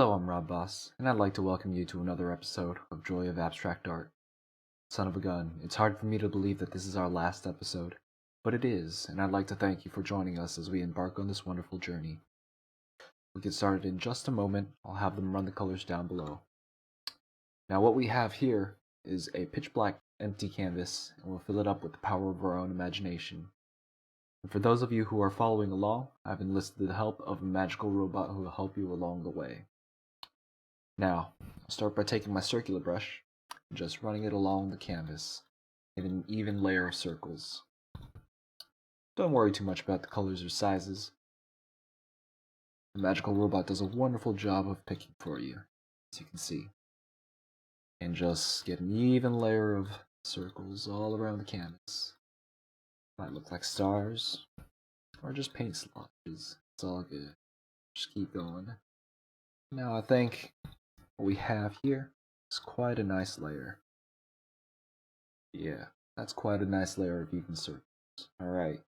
Hello, I'm Rob Boss, and I'd like to welcome you to another episode of Joy of Abstract Art. Son of a gun, it's hard for me to believe that this is our last episode, but it is, and I'd like to thank you for joining us as we embark on this wonderful journey. We'll get started in just a moment. I'll have them run the colors down below. Now what we have here is a pitch black empty canvas, and we'll fill it up with the power of our own imagination. And for those of you who are following along, I've enlisted the help of a magical robot who will help you along the way. Now, I'll start by taking my circular brush and just running it along the canvas in an even layer of circles. Don't worry too much about the colors or sizes. The magical robot does a wonderful job of picking for you, as you can see. And just get an even layer of circles all around the canvas. Might look like stars, or just paint splotches. It's all good. Just keep going. Now I think what we have here is quite a nice layer. Yeah, that's quite a nice layer of even circles. Alright.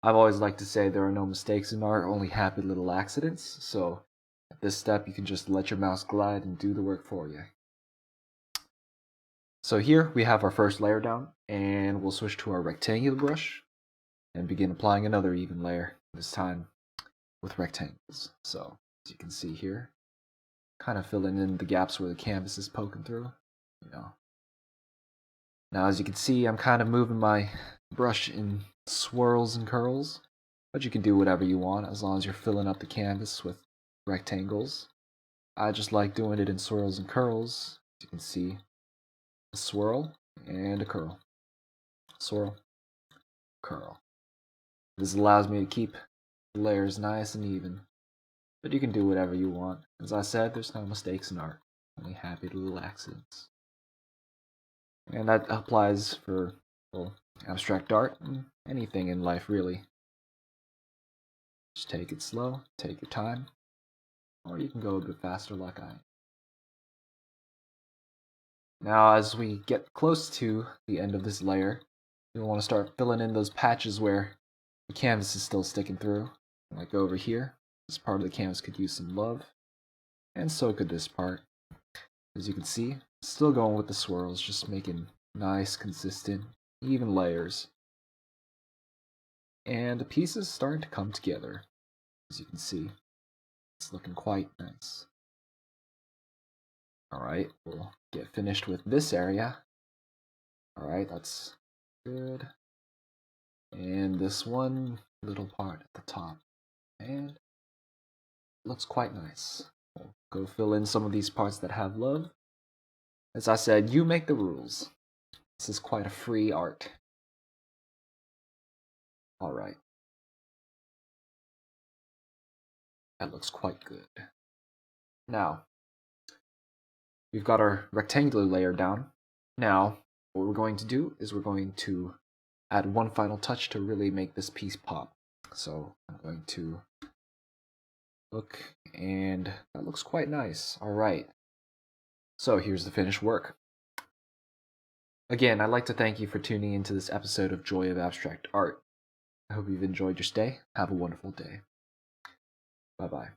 I've always liked to say there are no mistakes in art, only happy little accidents, so at this step you can just let your mouse glide and do the work for you. So here we have our first layer down, and we'll switch to our rectangular brush and begin applying another even layer, this time with rectangles. So, as you can see here, kind of filling in the gaps where the canvas is poking through, Now as you can see, I'm kind of moving my brush in swirls and curls, but you can do whatever you want as long as you're filling up the canvas with rectangles. I just like doing it in swirls and curls. As you can see, a swirl and a curl. Swirl, curl. This allows me to keep the layers nice and even, but you can do whatever you want. As I said, there's no mistakes in art, only happy little accidents. And that applies for, well, abstract art and anything in life, really. Just take it slow, take your time, or you can go a bit faster like I am. Now, as we get close to the end of this layer, you'll want to start filling in those patches where the canvas is still sticking through. Like over here, this part of the canvas could use some love, and so could this part. As you can see, still going with the swirls, just making nice, consistent, even layers. And the piece is starting to come together. As you can see, it's looking quite nice. Alright, we'll get finished with this area. Alright, that's good. And this one little part at the top. And it looks quite nice. We'll go fill in some of these parts that have love. As I said, you make the rules. This is quite a free art. Alright. That looks quite good. Now, we've got our rectangular layer down. Now, what we're going to do is we're going to add one final touch to really make this piece pop. So I'm going to look, and that looks quite nice. Alright. So here's the finished work. Again, I'd like to thank you for tuning into this episode of Joy of Abstract Art. I hope you've enjoyed your stay. Have a wonderful day. Bye-bye.